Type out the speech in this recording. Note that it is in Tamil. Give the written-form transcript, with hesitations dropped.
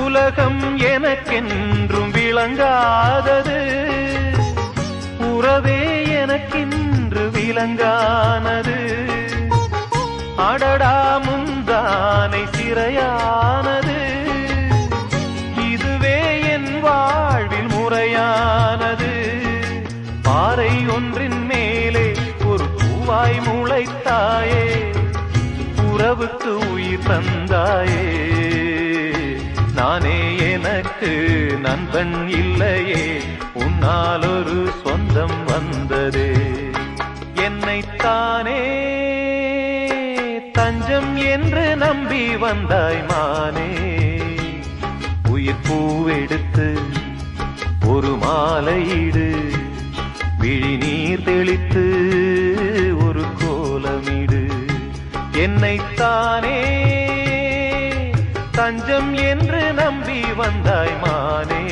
உலகம் எனக்கென்றும் விளங்காதது, உறவே எனக்கென்று விளங்கானது. அடடா முந்தானை சிறையானது, இதுவே என் வாழ்வில் முறையானது. பாறை ஒன்றின் மேலே ஒரு பூவாய் முளைத்தாயே, உறவுக்கு உயிர் தந்தாயே. நானே எனக்கு நண்பன் இல்லையே, உன்னால் ஒரு சொந்தம் வந்ததே. என்னைத்தானே தஞ்சம் என்று நம்பி வந்தாய் மானே. உயிர் பூவெடுத்து ஒரு மாலையிடு, விழி நீர் தெளித்து ஒரு கோலமிடு. என்னைத்தானே தஞ்சம் என்று நம்பி வந்தாய் மானே.